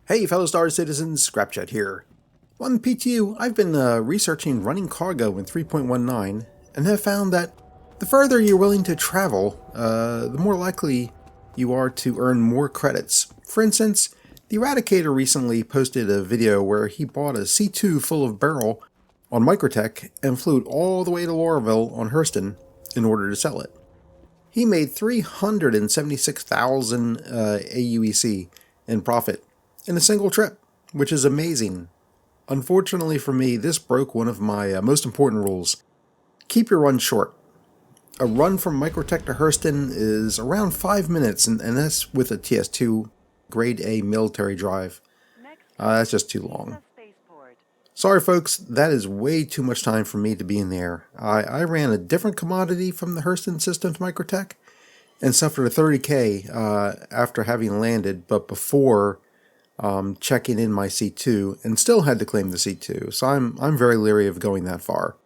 Hey fellow Star Citizens, Scrapchat here. On PTU, I've been researching running cargo in 3.19 and have found that the further you're willing to travel, the more likely you are to earn more credits. For instance, the Eradicator recently posted a video where he bought a C2 full of Beryl on Microtech and flew it all the way to Laurelville on Hurston in order to sell it. He made 376,000 AUEC in profit in a single trip, which is amazing. Unfortunately for me, this broke one of my most important rules. Keep your run short. A run from Microtech to Hurston is around 5 minutes, and that's with a TS2 grade A military drive. That's just too long. Sorry folks, that is way too much time for me to be in the air. I ran a different commodity from the Hurston system to Microtech and suffered a 30k after having landed, but before checking in my C2, and still had to claim the C2, so I'm very leery of going that far.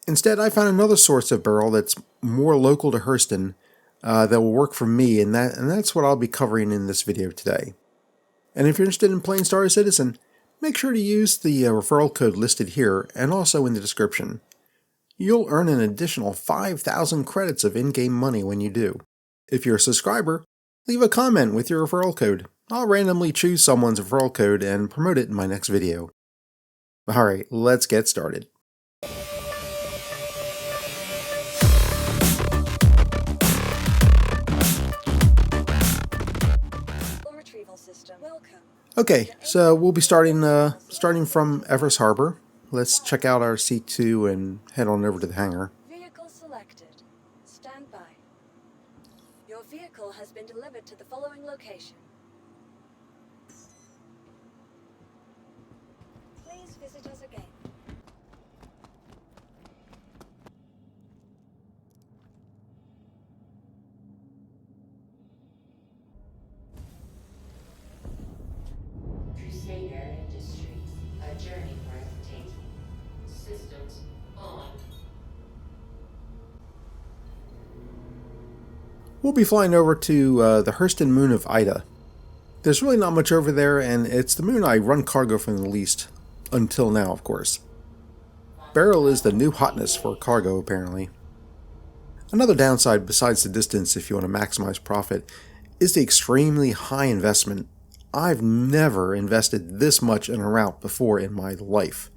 Instead, I found another source of Beryl that's more local to Hurston that will work for me, and that's what I'll be covering in this video today. And if you're interested in playing Star Citizen, make sure to use the referral code listed here and also in the description. You'll earn an additional 5,000 credits of in-game money when you do. If you're a subscriber, leave a comment with your referral code. I'll randomly choose someone's referral code and promote it in my next video. Alright, let's get started. Okay, so we'll be starting from Everest Harbor. Let's check out our C2 and head on over to the hangar. Vehicle selected. Stand by. Your vehicle has been delivered to the following location. Please visit us again. Crusader Industries, a journey worth taking. Systems on. We'll be flying over to the Hurston moon of Ida. There's really not much over there, and it's the moon I run cargo from the least. Until now, of course. Beryl is the new hotness for cargo, apparently. Another downside, besides the distance if you want to maximize profit, is the extremely high investment. I've never invested this much in a route before in my life.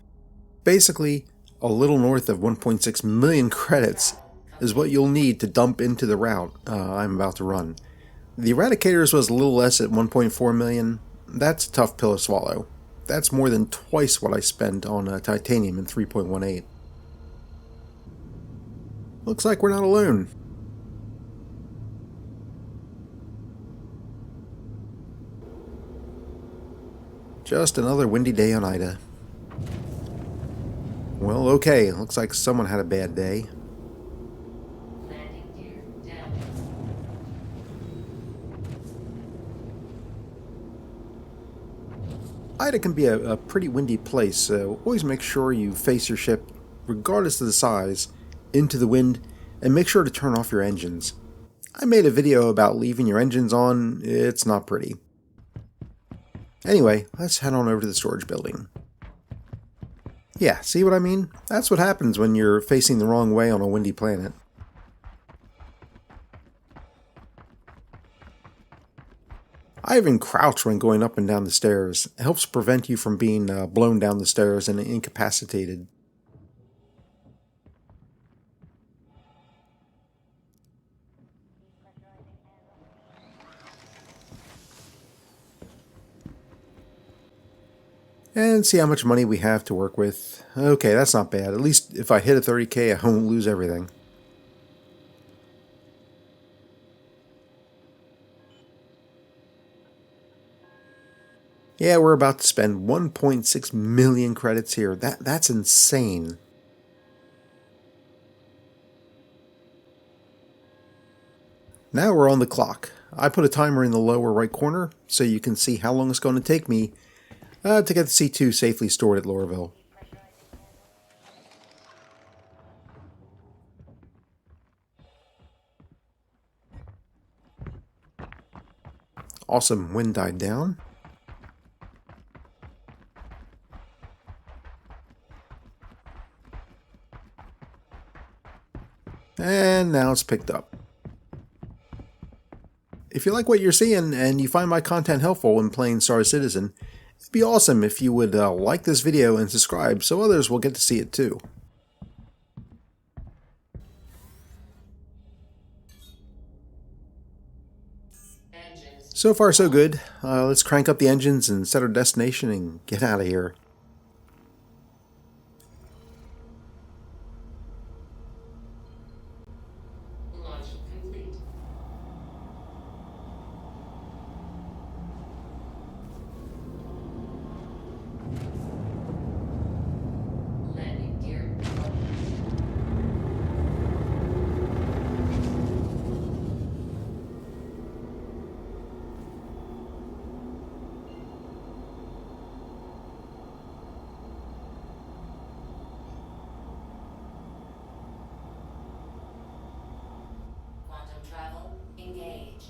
Basically, a little north of 1.6 million credits is what you'll need to dump into the route I'm about to run. The Eradicators was a little less at 1.4 million. That's a tough pill to swallow. That's more than twice what I spent on titanium in 3.18. Looks like we're not alone. Just another windy day on Ida. Well, okay, looks like someone had a bad day. Landing gear down. Ida can be a pretty windy place, so always make sure you face your ship, regardless of the size, into the wind, and make sure to turn off your engines. I made a video about leaving your engines on. It's not pretty. Anyway, let's head on over to the storage building. Yeah, see what I mean? That's what happens when you're facing the wrong way on a windy planet. I even crouch when going up and down the stairs. It helps prevent you from being blown down the stairs and incapacitated. And see how much money we have to work with. Okay, that's not bad. At least if I hit a 30k, I won't lose everything. Yeah, we're about to spend 1.6 million credits here. That's insane. Now we're on the clock. I put a timer in the lower right corner so you can see how long it's going to take me to get the C2 safely stored at Laurelville. Awesome, wind died down. and now it's picked up. If you like what you're seeing and you find my content helpful in playing Star Citizen, it'd be awesome if you would like this video and subscribe so others will get to see it too. Engines. So far so good. Let's crank up the engines and set our destination and get out of here. Launch complete. Landing gear. Quantum travel engaged.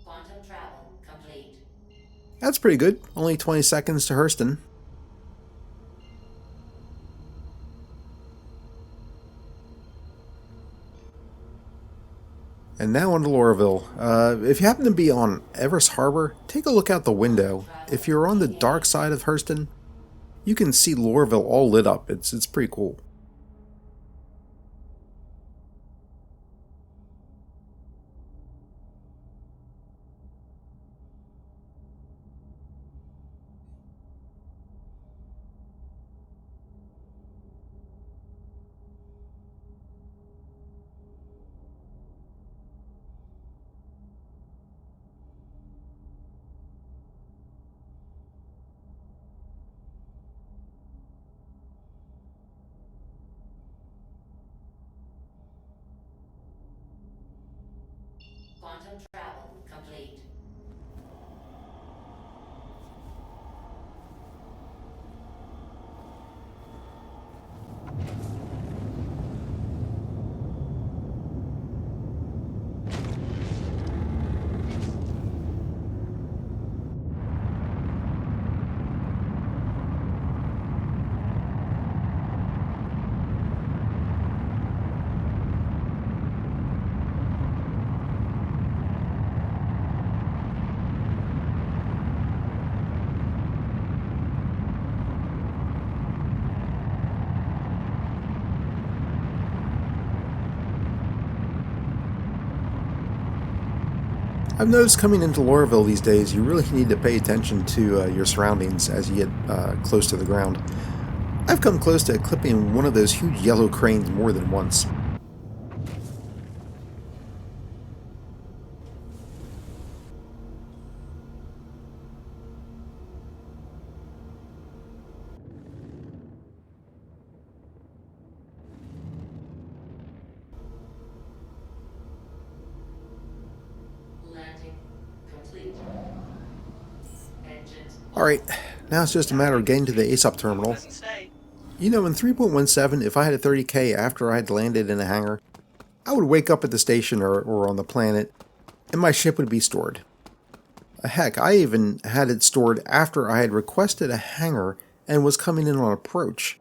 Quantum travel complete. That's pretty good. Only 20 seconds to Hurston. And now on to Lorville. If you happen to be on Everest Harbor, take a look out the window. If you're on the dark side of Hurston, you can see Lorville all lit up. It's pretty cool. Quantum travel complete. I've noticed coming into Lorville these days, you really need to pay attention to your surroundings as you get close to the ground. I've come close to clipping one of those huge yellow cranes more than once. Landing complete. Engines. Alright, now it's just a matter of getting to the ASOP terminal. You know, in 3.17, if I had a 30K after I had landed in a hangar, I would wake up at the station or on the planet, and my ship would be stored. Heck, I even had it stored after I had requested a hangar and was coming in on approach.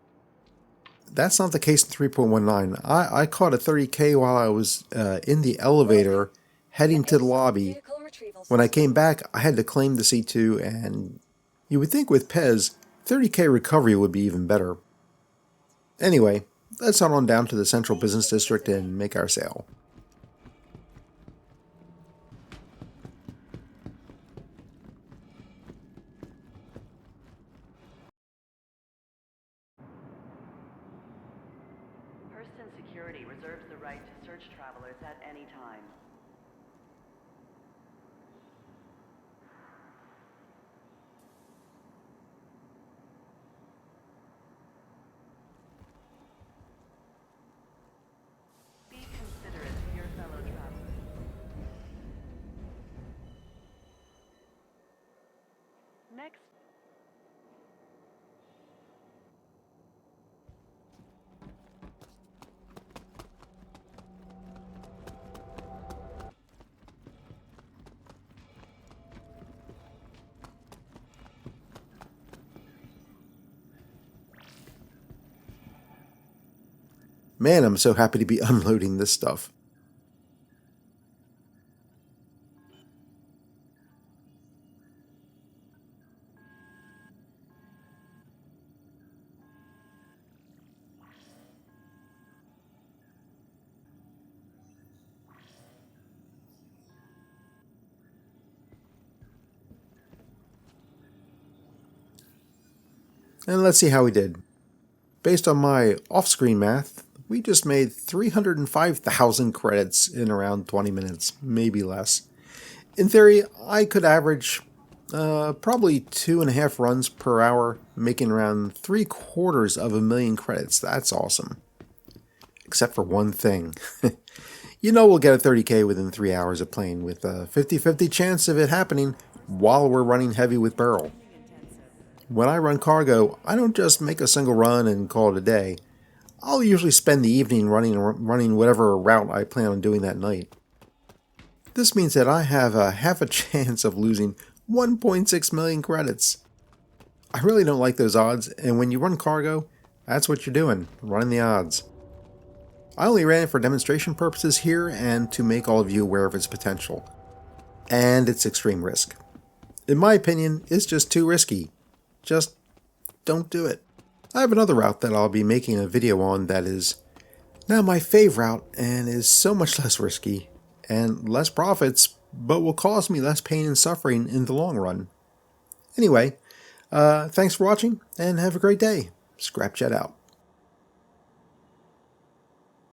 That's not the case in 3.19. I caught a 30K while I was in the elevator heading to the lobby. Vehicle retrieval When I system. came back, I had to claim the C2, and you would think with Pez, 30K recovery would be even better. Anyway, let's head on down to the Central Business District and make our sale. Hurston Security reserves the right to search travelers at any time. Be considerate of your fellow travelers. Next. Man, I'm so happy to be unloading this stuff. And let's see how we did. Based on my off-screen math, we just made 305,000 credits in around 20 minutes, maybe less. In theory, I could average probably 2.5 runs per hour, making around 750,000 credits. That's awesome. Except for one thing. You know we'll get a 30k within 3 hours of playing, with a 50-50 chance of it happening while we're running heavy with Beryl. When I run cargo, I don't just make a single run and call it a day. I'll usually spend the evening running whatever route I plan on doing that night. This means that I have a half a chance of losing 1.6 million credits. I really don't like those odds, and when you run cargo, that's what you're doing, running the odds. I only ran it for demonstration purposes here and to make all of you aware of its potential. And its extreme risk. In my opinion, it's just too risky. Just don't do it. I have another route that I'll be making a video on that is now my fave route and is so much less risky and less profits, but will cause me less pain and suffering in the long run. Anyway, thanks for watching and have a great day. Scrapchat out.